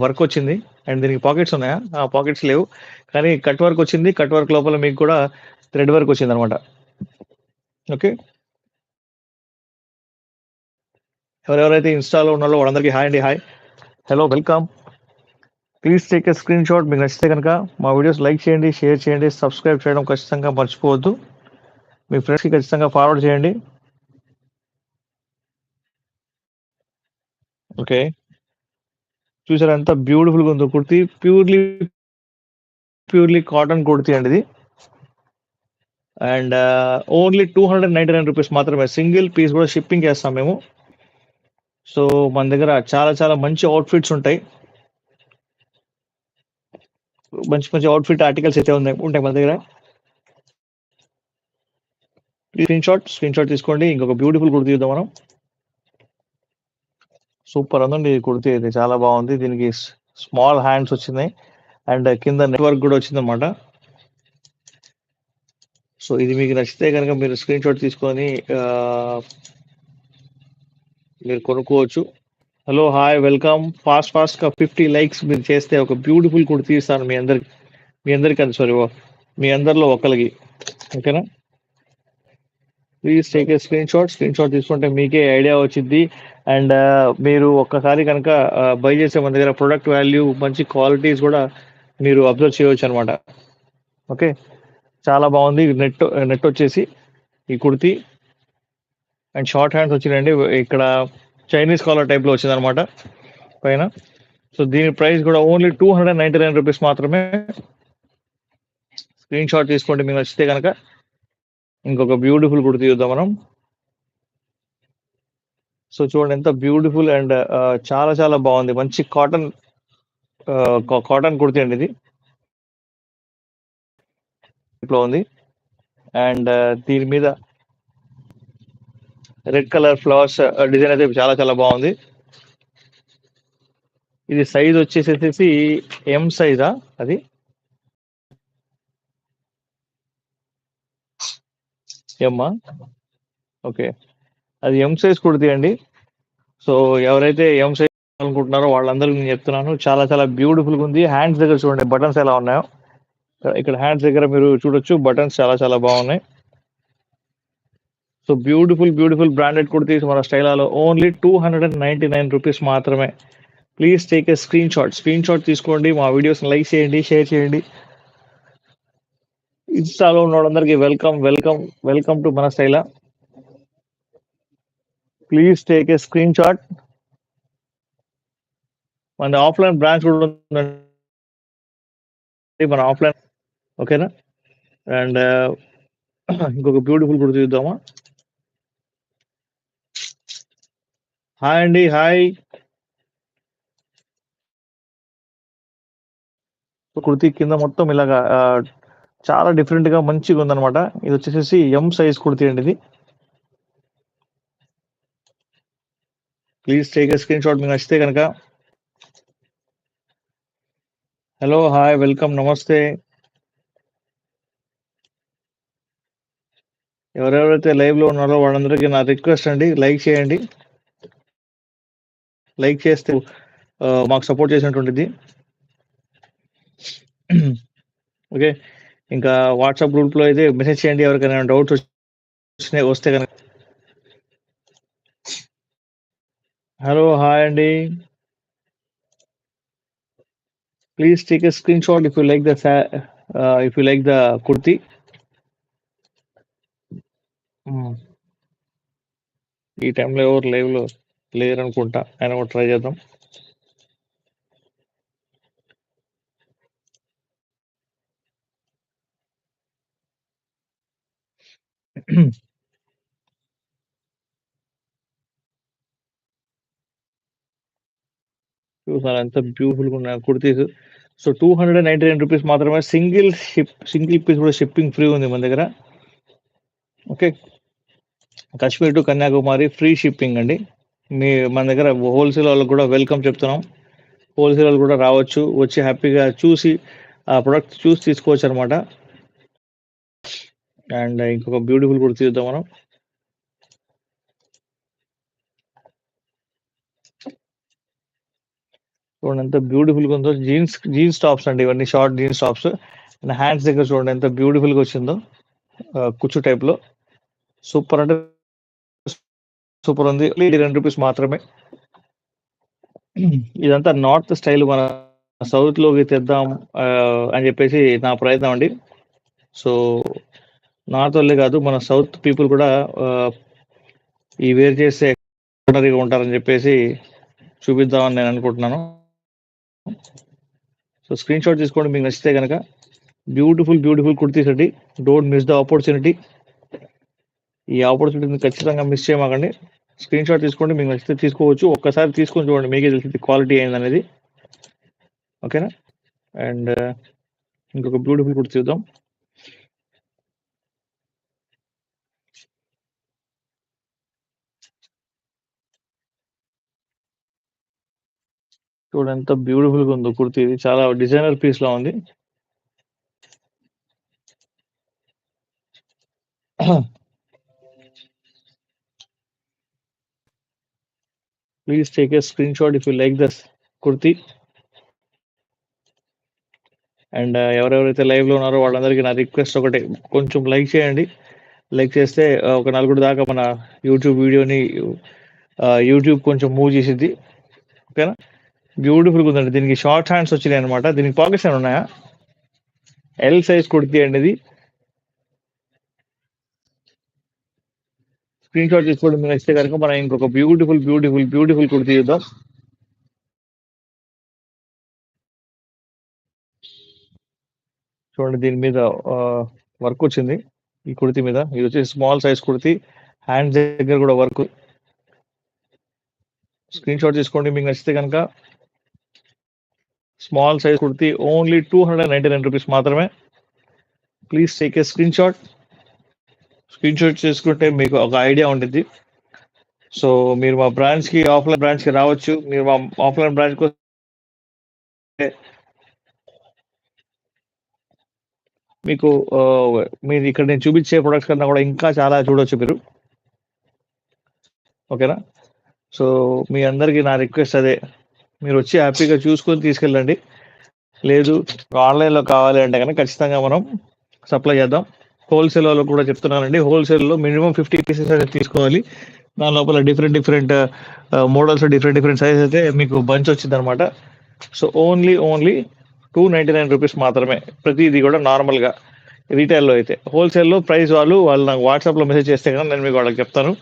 Work వచ్చింది. And దీనికి pockets ఉన్నాయా? పాకెట్స్ లేవు. కానీ కట్ వర్క్ వచ్చింది. కట్ వర్క్ లోపల మీకు కూడా థ్రెడ్ వర్క్ వచ్చిందనమాట. ఓకే. ఎవరెవరైతే ఇన్‌స్టాలో ఉన్నారో వాళ్ళందరికీ హాయ్ అండి. Hi. Hello welcome. Please take a screenshot. మీకు నచ్చితే గనక మా వీడియోస్ లైక్ చేయండి, షేర్ చేయండి, సబ్స్క్రైబ్ చేయడం ఖచ్చితంగా మర్చిపోవద్దు. మీ ఫ్రెండ్స్‌కి ఖచ్చితంగా ఫార్వర్డ్ చేయండి. ఓకే. చూసారా ఎంత బ్యూటిఫుల్‌గా ఉందో కుర్తీ. ప్యూర్‌లీ కాటన్ కుర్తీ అండి ఇది. అండ్ ఓన్లీ రూ. 299 మాత్రమే. సింగిల్ పీస్ కూడా షిప్పింగ్ చేస్తాం మేము. సో మన దగ్గర చాలా చాలా మంచి అవుట్‌ఫిట్స్ ఉంటాయి. మంచి మంచి అవుట్‌ఫిట్ ఆర్టికల్స్ అయితే ఉంటాయి మన దగ్గర. స్క్రీన్‌షాట్ తీసుకోండి. ఇంకొక బ్యూటిఫుల్ కుర్తీ చూద్దాం మనం. సూపర్ ఉందండి ఈ కుర్తీ అయితే చాలా బాగుంది. దీనికి స్మాల్ హ్యాండ్స్ వచ్చినాయి. అండ్ కింద నెట్ వర్క్ కూడా వచ్చిందనమాట. సో ఇది మీకు నచ్చితే కనుక మీరు స్క్రీన్‌షాట్ తీసుకొని మీరు కొనుక్కోవచ్చు. Hello hi welcome. ఫాస్ట్‌గా 50 లైక్స్ మీరు చేస్తే ఒక బ్యూటిఫుల్ కుర్తీ ఇస్తాను మీ అందరికి కాదు సారీ మీ అందరిలో ఒకళ్ళకి. ఓకేనా? ప్లీజ్ టేక్ ఏ స్క్రీన్‌షాట్ తీసుకుంటే మీకే ఐడియా వచ్చిద్ది. అండ్ మీరు ఒక్కసారి కనుక బై చేసే మన దగ్గర ప్రొడక్ట్ వాల్యూ మంచి క్వాలిటీస్ కూడా మీరు అబ్జర్వ్ చేయొచ్చనమాట. ఓకే. చాలా బాగుంది. నెట్ వచ్చేసి ఈ కుర్తీ అండ్ షార్ట్ హ్యాండ్స్ వచ్చినాయండి. ఇక్కడ చైనీస్ కాలర్ టైప్‌లో వచ్చిందనమాట పైన. సో దీని ప్రైస్ కూడా ఓన్లీ రూ. 299 మాత్రమే. స్క్రీన్‌షాట్ తీసుకోండి మీకు నచ్చితే గనక. ఇంకొక బ్యూటిఫుల్ కుర్తీ చూద్దాం మనం. సో చూడండి ఎంత బ్యూటిఫుల్ అండ్ చాలా చాలా బాగుంది. మంచి కాటన్ కుర్తీ అండి ఇది. ఇట్లా ఉంది. అండ్ దీని మీద రెడ్ కలర్ ఫ్లవర్స్ డిజైన్ అయితే చాలా చాలా బాగుంది. ఇది సైజ్ వచ్చేసేసి ఎం సైజా అది? ఎమ్మా? ఓకే. అది ఎం సైజ్ కుర్తీ అండి. సో ఎవరైతే ఎం సైజ్ అనుకుంటున్నారో వాళ్ళందరికీ నేను చెప్తున్నాను. చాలా చాలా బ్యూటిఫుల్‌గా ఉంది. హ్యాండ్స్ దగ్గర చూడండి బటన్స్ ఎలా ఉన్నాయో. ఇక్కడ హ్యాండ్స్ దగ్గర మీరు చూడొచ్చు బటన్స్ చాలా చాలా బాగున్నాయి. సో బ్యూటిఫుల్ బ్రాండెడ్ కుర్తీస్ మన స్టైలాలో ఓన్లీ రూ. 299 మాత్రమే. ప్లీజ్ టేక్ ఏ స్క్రీన్‌షాట్ తీసుకోండి. మా వీడియోస్‌ని లైక్ చేయండి, షేర్ చేయండి. ఇన్‌స్టాలో ఉన్న వాళ్ళందరికీ వెల్కమ్ టు మన స్టైలా. Please take a screenshot. మన ఆఫ్‌లైన్ బ్రాంచ్ కూడా ఉందండి. మన ఆఫ్‌లైన్ ఓకేనా? అండ్ ఇంకొక బ్యూటిఫుల్ కుర్తీ చూద్దామా? హాయ్ అండి. హాయ్. కుర్తీ కింద మొత్తం ఇలాగా చాలా డిఫరెంట్‌గా మంచిగుందనమాట. ఇదొచ్చేసేసి ఎం సైజ్ కుర్తీ అండి ఇది. ప్లీజ్ టేక్ ఏ స్క్రీన్‌షాట్ మీకు నచ్చితే గనక. హలో, హాయ్, వెల్కమ్, నమస్తే. ఎవరెవరైతే లైవ్‌లో ఉన్నారో వాళ్ళందరికీ నా రిక్వెస్ట్ అండి లైక్ చేయండి. లైక్ చేస్తే మాకు సపోర్ట్ చేసినట్టు ఉండిద్ది. ఓకే. ఇంకా వాట్సాప్ గ్రూప్‌లో అయితే మెసేజ్ చేయండి ఎవరికైనా డౌట్స్ వస్తే గనక. హలో, హాయ్ అండి. Please take a screenshot if you like the kurti. హ్మ్. ఈ టైంలో ఎవరు లైవ్‌లో లేరనుకుంటా. అయినా కూడా ట్రై చేద్దాం. చూసారా ఎంత బ్యూటిఫుల్‌గా ఉన్నాయి కుర్తీస్. సో రూ. 299 మాత్రమే. సింగిల్ పీస్ కూడా షిప్పింగ్ ఫ్రీ ఉంది మన దగ్గర. Okay. Kashmir to Kanyakumari free shipping అండి. మన దగ్గర హోల్‌సేల్ వాళ్ళకి కూడా వెల్కమ్ చెప్తున్నాం. హోల్‌సేల్ వాళ్ళు కూడా రావచ్చు. వచ్చి హ్యాపీగా చూసి ఆ ప్రొడక్ట్ చూసి తీసుకోవచ్చనమాట. అండ్ ఇంకొక బ్యూటిఫుల్ కుర్తీ చూద్దాం మనం. చూడండి ఎంత బ్యూటిఫుల్గా ఉందో. జీన్స్ టాప్స్ అండి ఇవన్నీ, short jeans tops. And hands దగ్గర చూడండి ఎంత బ్యూటిఫుల్గా వచ్చిందో, కుచ్చు టైప్లో. సూపర్ అంటే సూపర్ ఉంది. రూ. 2 మాత్రమే. ఇదంతా నార్త్ స్టైల్ మన సౌత్‌లోకి తెద్దాం అని చెప్పేసి నా ప్రయత్నం అండి. సో, నార్త్ ఓళ్ళే కాదు, మన సౌత్ పీపుల్ కూడా ఈ వేర్ చేస్తే ఎక్స్ట్రార్డినరీగా ఉంటారని చెప్పేసి చూపిద్దామని నేను అనుకుంటున్నాను. సో, స్క్రీన్ షాట్ తీసుకోండి మీకు నచ్చితే గనక. బ్యూటిఫుల్ కుర్తీస్ అండి. Don't miss the opportunity. ఈ ఆపర్చునిటీని ఖచ్చితంగా మిస్ చేయమాకండి. స్క్రీన్ షాట్ తీసుకోండి, మీకు నచ్చితే తీసుకోవచ్చు. ఒక్కసారి తీసుకొని చూడండి, మీకే తెలిసింది క్వాలిటీ ఏందనేది. ఓకేనా? అండ్ ఇంకొక బ్యూటిఫుల్ కుర్తీ చూద్దాం. చూడండి ఎంత బ్యూటిఫుల్గా ఉందో కుర్తీ. ఇది చాలా డిజైనర్ పీస్ లా ఉంది. Please take A screen shot if you like this kurti. And ఎవరెవరైతే లైవ్లో ఉన్నారో వాళ్ళందరికీ నా రిక్వెస్ట్ ఒకటి, కొంచెం లైక్ చేయండి. లైక్ చేస్తే ఒక నలుగురు దాకా మన యూట్యూబ్ వీడియోని యూట్యూబ్ కొంచెం మూవ్ చేసిద్ది. ఓకేనా? బ్యూటిఫుల్గా ఉందండి. దీనికి షార్ట్ హ్యాండ్స్ వచ్చినాయి అనమాట. దీనికి పాకెట్స్ ఏమైనా ఉన్నాయా? ఎల్ సైజ్ కుర్తీ అండి ఇది. స్క్రీన్ షాట్ తీసుకోవడం మీకు నచ్చితే కనుక మనం ఇంకొక బ్యూటిఫుల్ కుర్తీ చూద్దాం. చూడండి దీని మీద వర్క్ వచ్చింది. ఈ కుర్తీ మీద ఇది వచ్చేసి స్మాల్ సైజ్ కుర్తీ. హ్యాండ్స్ దగ్గర కూడా వర్క్. స్క్రీన్ షాట్ తీసుకోండి మీకు నచ్చితే కనుక. స్మాల్ సైజ్ కుర్తీ ఓన్లీ రూ. 299 మాత్రమే. Please take A screen shot. Screen shot చేసుకుంటే మీకు ఒక ఐడియా ఉంటుంది. సో మీరు మా బ్రాంచ్కి, ఆఫ్లైన్ బ్రాంచ్కి రావచ్చు. మీరు మా ఆఫ్లైన్ బ్రాంచ్కి వస్తే మీకు మీరు ఇక్కడ నేను చూపించే ప్రొడక్ట్స్ కన్నా కూడా ఇంకా చాలా చూడొచ్చు మీరు. ఓకేనా? సో మీ అందరికీ నా రిక్వెస్ట్ అదే, మీరు వచ్చి హ్యాపీగా చూసుకొని తీసుకెళ్ళండి. లేదు ఆన్లైన్లో కావాలి అంటే కనుక ఖచ్చితంగా మనం సప్లై చేద్దాం. హోల్సేల్ వాళ్ళకు కూడా చెప్తున్నానండి, హోల్సేల్లో మినిమం 50 పీసెస్ అనేది తీసుకోవాలి. దాని లోపల డిఫరెంట్ మోడల్స్, డిఫరెంట్ సైజ్ అయితే మీకు బంచ్ వచ్చింది అనమాట. సో ఓన్లీ రూ. 299 మాత్రమే. ప్రతిదీ కూడా నార్మల్గా రీటైల్లో అయితే. హోల్సేల్లో ప్రైస్ వాళ్ళు నాకు వాట్సాప్లో మెసేజ్ చేస్తే కదా నేను మీకు వాళ్ళకి చెప్తాను.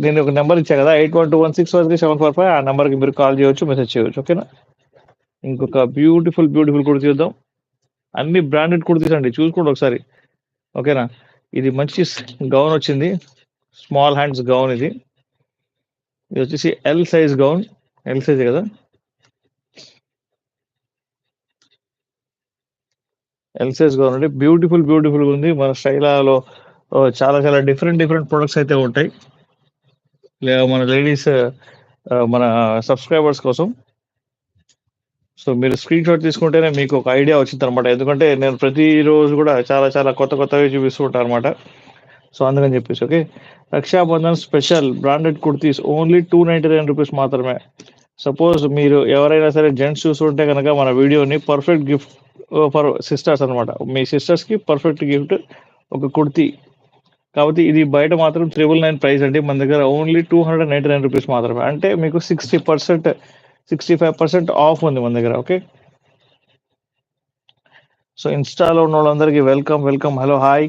నేను ఒక నెంబర్ ఇచ్చా కదా, 8121643745, ఆ నెంబర్కి మీరు కాల్ చేయవచ్చు, మెసేజ్ చేయవచ్చు. ఓకేనా? ఇంకొక బ్యూటిఫుల్ కుర్తీ చూద్దాం. అన్ని బ్రాండెడ్ కుర్తీస్ అండి, చూసుకోండి ఒకసారి. ఓకేనా? ఇది మంచి గౌన్ వచ్చింది, స్మాల్ హ్యాండ్స్ గౌన్. ఇది వచ్చేసి L size gown. L size కదా, ఎల్ సైజ్ గౌన్ అండి. బ్యూటిఫుల్ ఉంది. మన స్టైలాలో చాలా డిఫరెంట్ ప్రొడక్ట్స్ అయితే ఉంటాయి మన లేడీస్, మన సబ్స్క్రైబర్స్ కోసం. సో మీరు స్క్రీన్ షాట్ తీసుకుంటేనే మీకు ఒక ఐడియా వచ్చింది అనమాట. ఎందుకంటే నేను ప్రతిరోజు కూడా చాలా కొత్తవి చూపిస్తూ ఉంటాను అనమాట. సో అందుకని చెప్పేసి. Okay, Rakshabandhan special branded kurtis only రూ. 299 మాత్రమే. సపోజ్ మీరు ఎవరైనా సరే జెంట్స్ చూస్తుంటే కనుక మన వీడియోని, పర్ఫెక్ట్ గిఫ్ట్ ఫర్ సిస్టర్స్ అనమాట. మీ సిస్టర్స్కి పర్ఫెక్ట్ గిఫ్ట్ ఒక కుర్తీ. కాబట్టి ఇది బయట మాత్రం 999 ప్రైస్ అండి. మన దగ్గర ఓన్లీ రూ. 299 మాత్రమే. అంటే మీకు 60%, 65% ఆఫ్ ఉంది మన దగ్గర. ఓకే, సో ఇన్స్టాలో ఉన్న వాళ్ళందరికీ welcome. Hello, hi.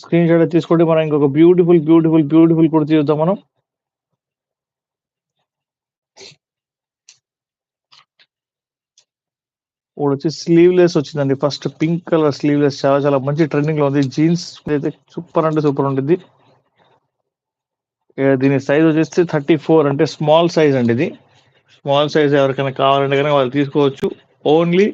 Screen shot తీసుకోండి. మనం ఇంకొక బ్యూటిఫుల్ కుర్తీ చూద్దాం మనం. ఇప్పుడు వచ్చి స్లీవ్లెస్ వచ్చిందండి. ఫస్ట్ పింక్ కలర్ స్లీవ్లెస్ చాలా మంచి ట్రెండింగ్ లో ఉంది. జీన్స్ అయితే సూపర్ అంటే సూపర్ ఉంటుంది. దీని సైజ్ వచ్చేసి 34, అంటే స్మాల్ సైజ్ అండి. ఇది స్మాల్ సైజ్ ఎవరికైనా కావాలంటే కనుక వాళ్ళు తీసుకోవచ్చు. ఓన్లీ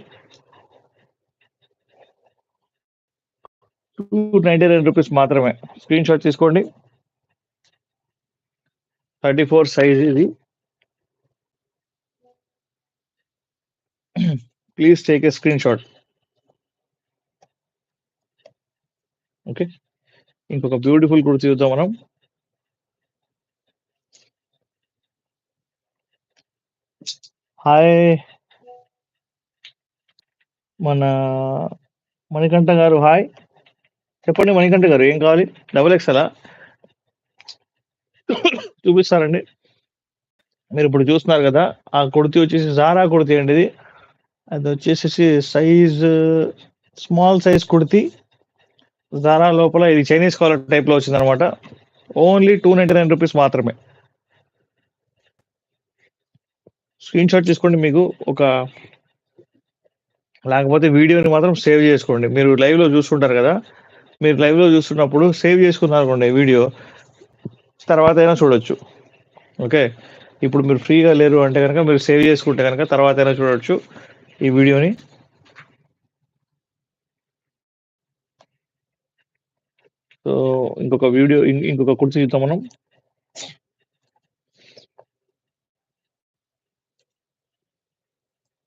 రూ. 299 మాత్రమే. స్క్రీన్ షాట్ తీసుకోండి. 34 సైజ్ ఇది. Please take A screen shot. Okay, ఇంకొక బ్యూటిఫుల్ కుర్తీ చూద్దాం మనం. హాయ్ మన మణికంఠ గారు. హాయ్ చెప్పండి మణికంఠ గారు, ఏం కావాలి? డబుల్ ఎక్సెలా చూపిస్తానండి. మీరు ఇప్పుడు చూస్తున్నారు కదా, ఆ కుర్తీ వచ్చేసి జారా కుర్తీ అండి. ఇది అది వచ్చేసి size small size kurti. Zara లోపల ఇది చైనీస్ కాలర్ టైప్ లో వచ్చింది అనమాట. ఓన్లీ ₹299 మాత్రమే. స్క్రీన్ షాట్ తీసుకోండి. మీకు ఒక లేకపోతే వీడియోని మాత్రం సేవ్ చేసుకోండి. మీరు లైవ్ లో చూస్తుంటారు కదా, మీరు లైవ్ లో చూస్తున్నప్పుడు సేవ్ చేసుకున్నారు అనుకోండి వీడియో, తర్వాత అయినా చూడొచ్చు. ఓకే, ఇప్పుడు మీరు ఫ్రీగా లేరు అంటే కనుక మీరు సేవ్ చేసుకుంటే కనుక తర్వాత అయినా చూడొచ్చు ఈ వీడియోని. సో ఇంకొక వీడియో, ఇంకొక కుర్చీ చూద్దాం మనం.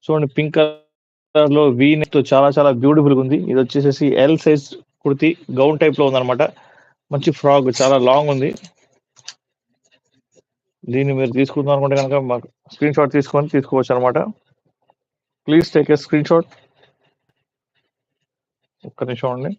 చూడండి, పింక్ కలర్ లో వీ నెక్ తో చాలా చాలా బ్యూటిఫుల్ గా ఉంది. ఇది వచ్చేసి L size kurti, gown type లో ఉందన్నమాట. మంచి ఫ్రాక్, చాలా లాంగ్ ఉంది. దీన్ని మీరు తీసుకుందాం అనుకుంటే కనుక మాకు స్క్రీన్ షాట్ తీసుకొని తీసుకోవచ్చు అనమాట. Please take A screen shot. ఒక్క నిమిషం అండి.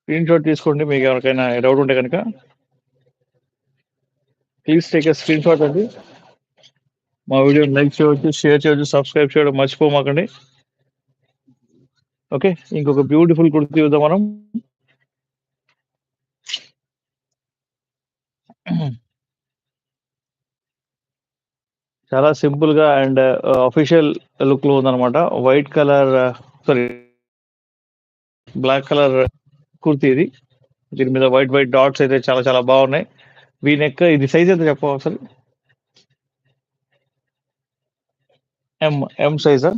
స్క్రీన్ షాట్ తీసుకోండి. మీకు ఎవరికైనా డౌట్ ఉంటే కనుక please take A screen shot అండి. మా వీడియోని లైక్ చేయవచ్చు, షేర్ చేయవచ్చు, సబ్స్క్రైబ్ చేయడం మర్చిపోమాకండి. ఓకే, ఇంకొక బ్యూటిఫుల్ కుర్తీ చూద్దాం మనం. చాలా సింపుల్ గా అండ్ అఫీషియల్ లుక్ లో ఉందన్నమాట. White colour, sorry black colour kurti ఇది. దీని మీద వైట్ వైట్ డాట్స్ అయితే చాలా చాలా బాగున్నాయి. V neck. ఇది సైజ్ అయితే చెప్పవు అసలు? ఎం ఎం సైజా?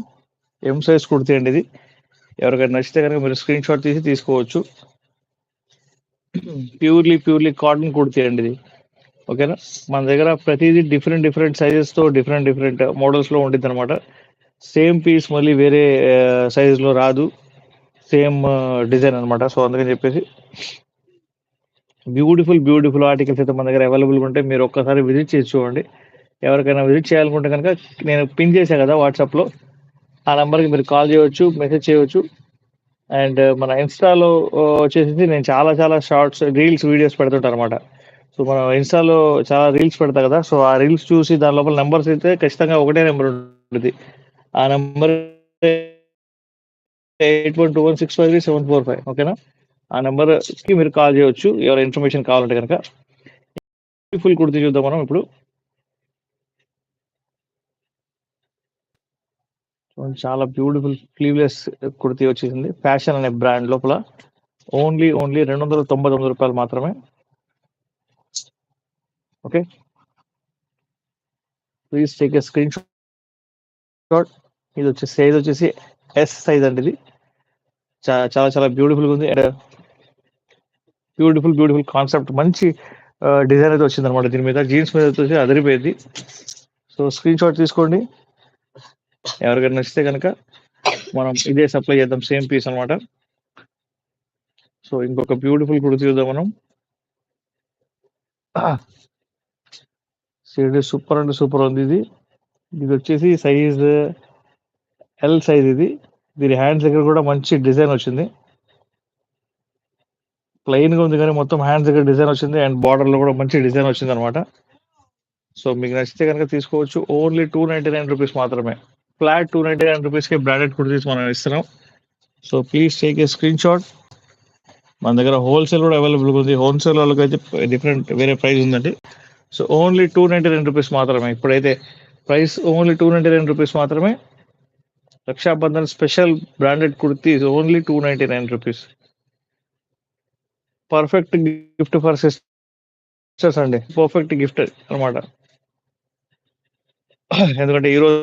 ఎం సైజ్ కుర్తీ అండి ఇది. ఎవరికైనా నచ్చితే కనుక మీరు స్క్రీన్ షాట్ తీసి తీసుకోవచ్చు. ప్యూర్లీ కాటన్ కుర్తీ అండి ఇది. ఓకేనా, మన దగ్గర ప్రతిదీ డిఫరెంట్ డిఫరెంట్ సైజెస్ తో డిఫరెంట్ డిఫరెంట్ మోడల్స్ లో ఉంటుంది అనమాట. సేమ్ పీస్ మళ్ళీ వేరే సైజ్ లో రాదు, సేమ్ డిజైన్ అనమాట. సో అందుకని చెప్పేసి బ్యూటిఫుల్ ఆర్టికల్స్ అయితే మన దగ్గర అవైలబుల్గా ఉంటాయి. మీరు ఒక్కసారి విజిట్ చేసి చూడండి. ఎవరికైనా విజిట్ చేయాలనుకుంటే కనుక నేను పిన్ చేశాను కదా వాట్సాప్లో, ఆ నెంబర్కి మీరు కాల్ చేయవచ్చు, మెసేజ్ చేయవచ్చు. అండ్ మన ఇన్స్టాలో వచ్చేసి నేను చాలా చాలా షార్ట్స్, రీల్స్, వీడియోస్ పెడుతుంటాను అనమాట. సో మనం ఇన్స్టాలో చాలా రీల్స్ పెడతా కదా, సో ఆ రీల్స్ చూసి దాని లోపల నెంబర్స్ అయితే ఖచ్చితంగా ఒకటే నెంబర్ ఉంటుంది. ఆ నెంబర్ 8121653745. ఓకేనా, ఆ నెంబర్కి మీరు కాల్ చేయవచ్చు ఎవరైనా ఇన్ఫర్మేషన్ కావాలంటే కనుక. బ్యూటిఫుల్ కుర్తి చూద్దాం మనం ఇప్పుడు. చాలా బ్యూటిఫుల్ స్లీవ్లెస్ కుర్తీ వచ్చేసింది, ఫ్యాషన్ అనే బ్రాండ్ లోపల. ఓన్లీ ₹299 మాత్రమే. Okay, please take A screen shot. ఇది వచ్చేసి సైజ్ వచ్చేసి ఎస్ సైజ్ అండి ఇది. చాలా చాలా బ్యూటిఫుల్గా ఉంది. అండ్ బ్యూటిఫుల్ కాన్సెప్ట్, మంచి డిజైన్ అయితే వచ్చిందనమాట దీని మీద. జీన్స్ మీద వచ్చేసి అదిరిపోయింది. సో స్క్రీన్ షాట్ తీసుకోండి. ఎవరికైనా నచ్చితే కనుక మనం ఇదే సప్లై చేద్దాం, సేమ్ పీస్ అనమాట. సో ఇంకొక బ్యూటిఫుల్ కుర్తి చూద్దాం మనం. సీడీ సూపర్ అంటే సూపర్ ఉంది ఇది. ఇది వచ్చేసి సైజ్ ఎల్ సైజ్ ఇది. దీని హ్యాండ్స్ దగ్గర కూడా మంచి డిజైన్ వచ్చింది. ప్లెయిన్ గా ఉంది కానీ మొత్తం హ్యాండ్స్ దగ్గర డిజైన్ వచ్చింది. అండ్ బార్డర్ లో కూడా మంచి డిజైన్ వచ్చింది అనమాట. సో మీకు నచ్చితే కనుక తీసుకోవచ్చు. ఓన్లీ 299 రూపీస్ మాత్రమే. ఫ్లాట్ 299 రూపీస్ కి బ్రాండెడ్ కుర్తీస్ మనం ఇస్తున్నాం. So please take A screen shot. మన దగ్గర హోల్సేల్ కూడా అవైలబుల్ ఉంది. హోల్సేల్ వాళ్ళకి అయితే డిఫరెంట్ వేరే ప్రైస్ ఉందండి. సో ఓన్లీ 299 రూపీస్ మాత్రమే. ఇప్పుడైతే ప్రైస్ ఓన్లీ 299 రూపీస్ మాత్రమే. Rakshabandhan special branded kurtis only 299 rupees. Perfect gift for sisters అండి. పర్ఫెక్ట్ గిఫ్ట్ అనమాట. ఎందుకంటే ఈ రోజు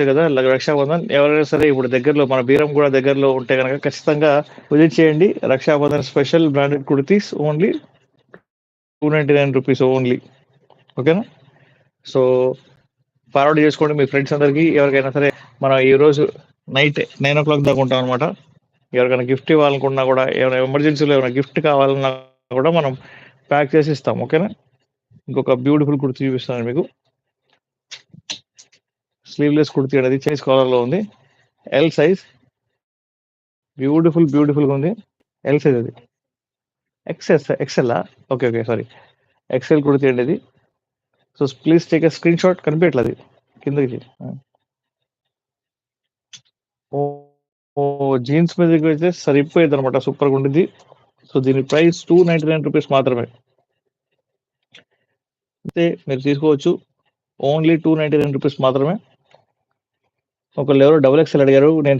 కదా రక్షాబంధన్. ఎవరైనా సరే ఇప్పుడు దగ్గరలో మన బీరం కూడా దగ్గరలో ఉంటే కనుక ఖచ్చితంగా విజిట్ చేయండి. Rakshabandhan special branded kurtis only 299 rupees only. ఓకేనా? సో ఫార్వర్డ్ చేసుకోండి మీ ఫ్రెండ్స్ అందరికి. ఎవరికైనా సరే మనం ఈ రోజు నైట్ 9 o'clock దాకా ఉంటాం అనమాట. ఎవరికైనా గిఫ్ట్ ఇవ్వాలనుకున్నా కూడా, ఏమైనా ఎమర్జెన్సీలో ఏమైనా గిఫ్ట్ కావాలన్నా కూడా మనం ప్యాక్ చేసి ఇస్తాం. ఓకేనా? ఇంకొక బ్యూటిఫుల్ కుర్తీ చూపిస్తాను మీకు. స్లీవ్లెస్ కుర్తీ అనేది చైనీస్ కాలర్ లో ఉంది. L size. బ్యూటిఫుల్ గా ఉంది. ఎల్ సైజ్ అది. XL okay sorry, XL kurti అండి ఇది. So please take a screenshot. కనిపించట్లేదు కిందకి. ఓ జీన్స్ మీద అయితే సరిపోయేది అనమాట. సూపర్ గా ఉండింది. సో దీని ప్రైస్ 299 రూపీస్ మాత్రమే. అయితే మీరు తీసుకోవచ్చు. ఓన్లీ 299 రూపీస్ మాత్రమే. ఒకళ్ళు ఎవరో XXL అడిగారు. నేను